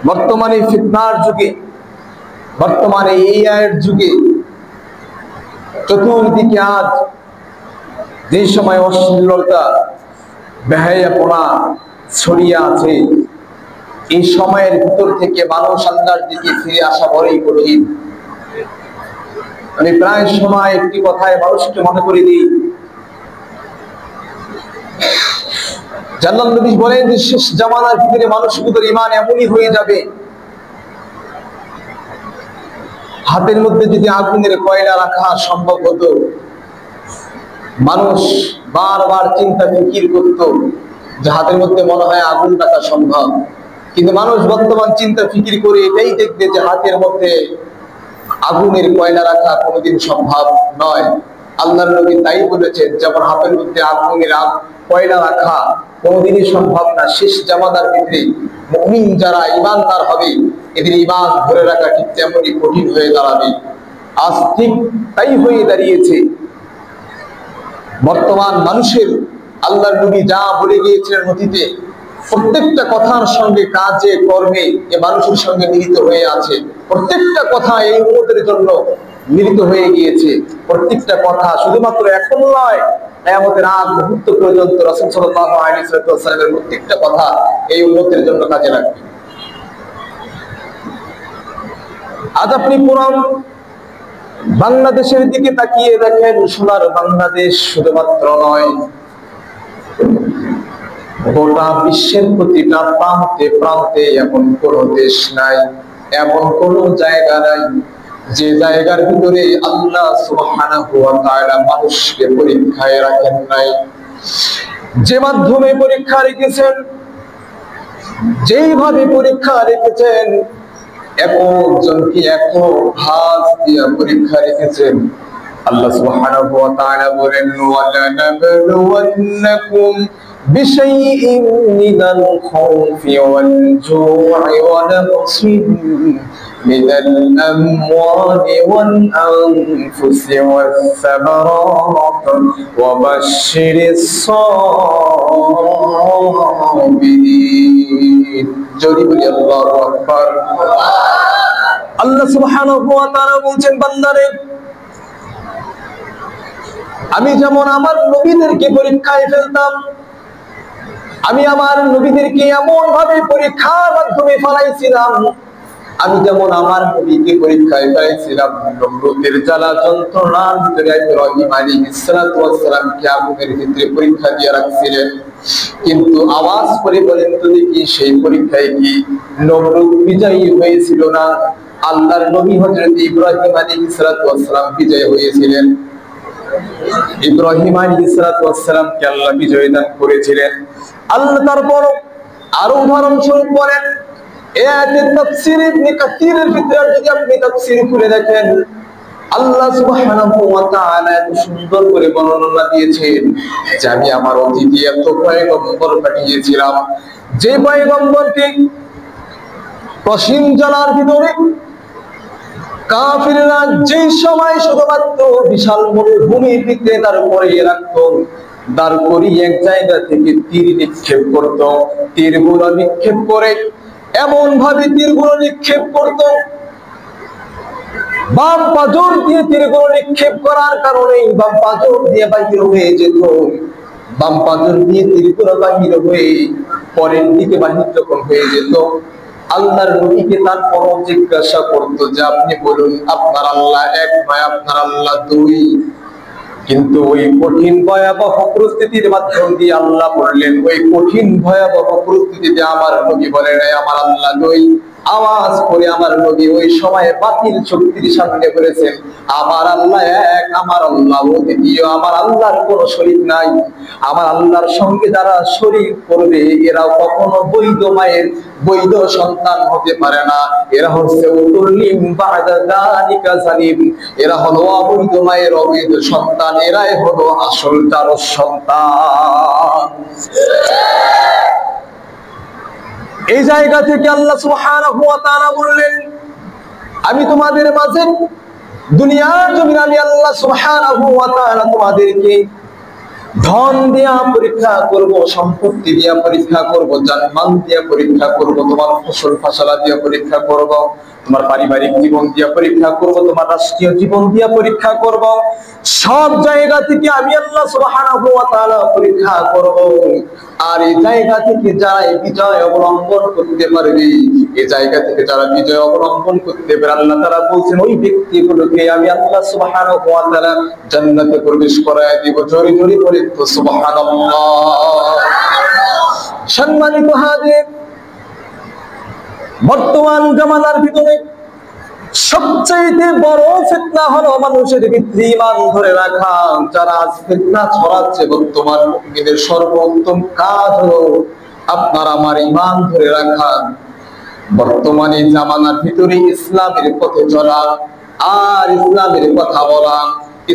বর্তমানে ফিতনার যুগে, বর্তমানে এআই এর যুগে চতুর্দিকে আজ যে সময় অশ্লীলতা বেহায়াপনা ছড়িয়ে আছে, এই সময়ের ভিতর থেকে মানুষ আল্লাহর দিকে ফিরে আসা বড়ই কঠিন। আমি প্রায় সময় একটি কথায় মানুষকে মনে করে দিই, জান্নাত নবী বলেন যে শেষ জামানার ভিতরে মানুষগুলোর ঈমান এমনই হয়ে যাবে, হাতের মধ্যে যদি আগুনের কয়লা রাখা সম্ভব হতো, মানুষ বারবার চিন্তা ফিকির করত যে হাতের মধ্যে মনে হয় আগুন রাখা সম্ভব, কিন্তু মানুষ বর্তমান চিন্তা ফিকির করে এটাই দেখবে যে হাতের মধ্যে আগুনের কয়লা রাখা কোনোদিন সম্ভব নয়। আল্লাহর নবী তাই বলেছেন, যেমন হাতের মধ্যে আগুনের কয়লা রাখা কোনোদিনই সম্ভব না, শেষ জামানার ভিতরে মুমিন যারা ঈমানদার হবে এদের ঈমান ধরে রাখা ঠিক তেমনই কঠিন হয়ে দাঁড়াবে। আজ ঠিক তাই হয়ে দাঁড়িয়েছে। বর্তমান মানুষের আল্লাহর নবী যা বলে গিয়েছিলেন অতীতে, প্রত্যেকটা কথার সঙ্গে কাজে কর্মে এ মানুষের সঙ্গে মিলিত হয়ে আছে। প্রত্যেকটা কথা এই উম্মতের জন্য মিলিত হয়ে গিয়েছে। প্রত্যেকটা কথা শুধুমাত্র এখন নয়, কিয়ামতের আগ মুহূর্ত পর্যন্ত রাসূল সাল্লাল্লাহু আলাইহি ওয়াসাল্লামের প্রত্যেকটা কথা এই উম্মতের জন্য কাজে লাগবে। আজ আপনি পুরান বাংলাদেশের দিকে তাকিয়ে দেখেন, সোনার বাংলাদেশ শুধুমাত্র নয়, গোটা বিশ্বের প্রতিটা প্রান্তে প্রান্তে এমন কোন দেশ নাই, এমন কোন জায়গা নাই যে জায়গার ভিতরে আল্লাহ সুবহানাহু ওয়া তাআলা মানুষকে পরীক্ষায় রাখেন নাই। যে মাধ্যমে পরীক্ষা রেখেছেন, যেইভাবে পরীক্ষা রেখেছেন, একজনকে এক ভাঁজ দিয়ে পরীক্ষা রেখেছেন। আল্লাহ সুবহানাহু ওয়া তাআলা বলেন, ওয়ালা নাবলুওয়ান্নাকুম বিশাইইন মিনাল খাউফি ওয়াল জু'i ওয়া নাকসিন মিনাল আমওয়ালি ওয়াল আনফুসি ওয়াস সামারাত ওয়া বাশশিরিস সাবিরিন। জোরে বলি আল্লাহু আকবার। আল্লাহ সুবহানাহু ওয়া তাআলা বলেন, বান্দারে, আমি যেমন আমার নবীদেরকে পরীক্ষায় ফেলতাম, আমি আমার নবীদেরকে এমন ভাবে পরীক্ষার মাধ্যমে ফেলাইছিলাম, আমি যেমন আমার নবীকে পরীক্ষায় ফেলাইছিলাম নমরুদের জ্বালা যন্ত্রণার ভিতরে ইব্রাহিম আলাইহিস সালাতু ওয়াস সালামকে আগুনের ভিতরে পরীক্ষা দিয়ে রাখছিলেন। কিন্তু আওয়াজ করে বলেন তো দেখি, সেই পরীক্ষায় কি নমরুদ বিজয়ী হয়েছিল না? আল্লাহর নবী হযরত ইব্রাহিম আলাইহিস সালাতু ওয়াস সালাম বিজয়ী হয়েছিলেন। ইব্রাহিম আলাইহিস সালাতু ওয়াস সালামকে আল্লাহ বিজয় দান করেছিলেন। আল্লাহ তারপর আরো উদাহরণ স্বরূপ বলেন, এই আয়াতের তাফসীর ইবনে কাসীরের ভিতরে যদি আপনি তাফসীর খুলে দেখেন, আল্লাহ সুবহানাহু ওয়া তাআলা এত সুন্দর করে বর্ণনা দিয়েছেন যে আমি আমার অতীতে এত পয়গম্বর পাঠিয়েছিলাম, যে পয়গম্বরকে কঠিন জালার ভিতরে কাফিররা যে সময় শুধুমাত্র বিশাল মরুভূমির ভিতরে দাঁড় করিয়ে রাখত, দাঁড় করিয়ে এক জায়গা থেকে তীর নিক্ষেপ করত, তীরগুলো নিক্ষেপ করে এমন ভাবে তীরগুলো নিক্ষেপ করত, বাম পাজর দিয়ে তীরগুলো নিক্ষেপ করার কারণে বাম পাজর দিয়ে বাহির হয়ে যেত। বাম পাজর দিয়ে তীরগুলো বাহির হয়ে পরের দিকে বাহির যখন হয়ে যেত, আল্লাহর নবীকে তারপর জিজ্ঞাসা করতো যে আপনি বলুন, আপনার আল্লাহ এক নয়, আপনার আল্লাহ দুই? কিন্তু ওই কঠিন ভয়াবহ পরিস্থিতির মাধ্যম দিয়ে আল্লাহ বললেন, ওই কঠিন ভয়াবহ পরিস্থিতিতে আমার নবী বলে নাই আমার আল্লাহ দুই। আওয়াজ করে আমার নবী ওই সময়ে বাতিল শক্তির সামনে বলেছেন, আমার আল্লাহ এক, আমার আল্লাহ দ্বিতীয়, আমার আল্লাহর কোনো শরীক নাই। আমার আল্লাহর সঙ্গে যারা শরীক করবে এরা কখনো বৈধ মায়ের বৈধ সন্তান হতে পারে না। এরা হচ্ছে উতুল্লিম বা'দা যালিকা জালিম, এরা হলো অবৈধ মায়ের অবৈধ সন্তান, এরাই হলো আসল তার সন্তান। এই জায়গা থেকে আল্লাহ সুবহানাহু ওয়া তাআলা বললেন, আমি তোমাদের মাঝে দুনিয়ার জমিনে আমি আল্লাহ সুবহানাহু ওয়া তাআলা তোমাদেরকে ধন দিয়া পরীক্ষা করব, সম্পত্তি দিয়া পরীক্ষা করব, জানমাল দিয়া পরীক্ষা করব, তোমার ফসল ফসলা দিয়া পরীক্ষা করব, তোমার পারিবারিক জীবন দিয়া পরীক্ষা করব, তোমার রাষ্ট্রীয় জীবন দিয়া পরীক্ষা করব। সব জায়গা থেকে আমি আল্লাহ সুবহানাহু ওয়া তাআলা পরীক্ষা করব। আর এই জায়গা থেকে যারা বিজয় অবলম্বন করতে পারবে, এই জায়গা থেকে যারা বিজয় অবলম্বন করতে পারে, আল্লাহ তাআলা বলছেন ওই ব্যক্তিগুলোকে আমি আল্লাহ সুবহানাহু ওয়া তাআলা জান্নাতে প্রবেশ করায় দিব। জোরে জোরে বলে তো সুবহানাল্লাহ। সম্মানিত হাজির, বর্তমান জামানার ভিতরে সবচেয়ে বড় ফিতনা হলো মানুষের ভিতরে ঈমান ধরে রাখা। যারা আজ ফিতনা ছড়াচ্ছে, বর্তমান মুমিনের সর্বোত্তম কাজ হলো আপনার আমার ঈমান ধরে রাখা। বর্তমানে জামানার ভিতরে ইসলামের পথে চলা আর ইসলামের কথা বলা,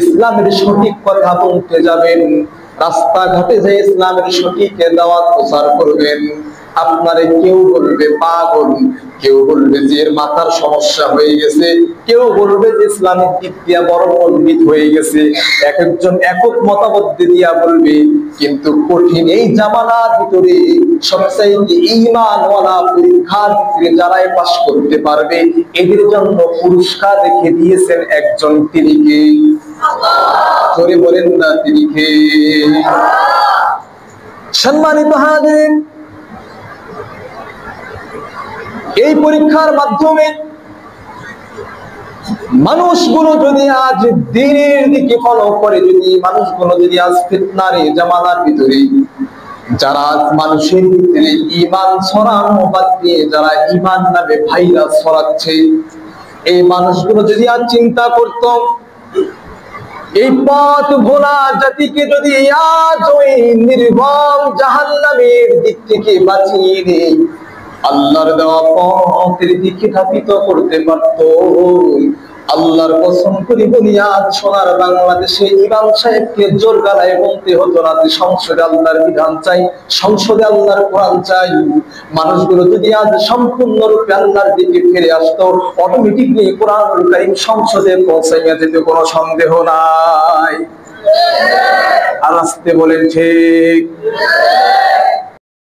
ইসলামের সঠিক কথা বলতে যাবেন, রাস্তাঘাটে যে ইসলামের সঠিক দাওয়াত প্রচার করবেন, আপনারে কেউ বলবে পাগল, কেউ বলবে যে এর মাথার সমস্যা হয়ে গেছে, কেউ বলবে যে ইসলামের দিক দিয়া বড় পণ্ডিত হয়ে গেছে, এক একজন একক মতামত দিয়া বলবে। কিন্তু কঠিন এই জামানার ভিতরে সবচাইতে ঈমানওয়ালা পরীক্ষার ভিতরে যারাই পাস করতে পারবে, এদের জন্য পুরস্কার রেখে দিয়েছেন একজন, তিনি কে? জোরে বলেন না, তিনি কে? সম্মানিত হাজির, এই পরীক্ষার মাধ্যমে মানুষগুলো যদি আজ দিনের দিকে ফলো করে, যদি মানুষগুলো যদি আজ ফিতনার জামানার ভিতরে যারা আজ মানুষের ভিতরে ঈমান ছড়ানো বাদ দিয়ে যারা ঈমান নামে ভাইরাস ছড়াচ্ছে, এই মানুষগুলো যদি আজ চিন্তা করত এই পথ ভোলা জাতিকে যদি আজ ওই নির্মম জাহান্নামের দিক থেকে বাঁচিয়ে নেই, আল্লাহর দেওয়া পথের দিকে ধাবিত করতে পারত, আল্লাহর কসম করে বলি আজ সোনার বাংলাদেশে ইমাম সাহেবকে জোর গলায় বলতে হতো না যে সংসদে আল্লাহর বিধান চাই, সংসদে আল্লাহর কোরআন চাই। মানুষগুলো যদি আজ সম্পূর্ণরূপে আল্লাহর দিকে ফিরে আসতো, অটোমেটিকলি কোরআনুল কারীম সংসদে পৌঁছাইয়া যেত, কোনো সন্দেহ নাই। আর আসতে বলেন ঠিক।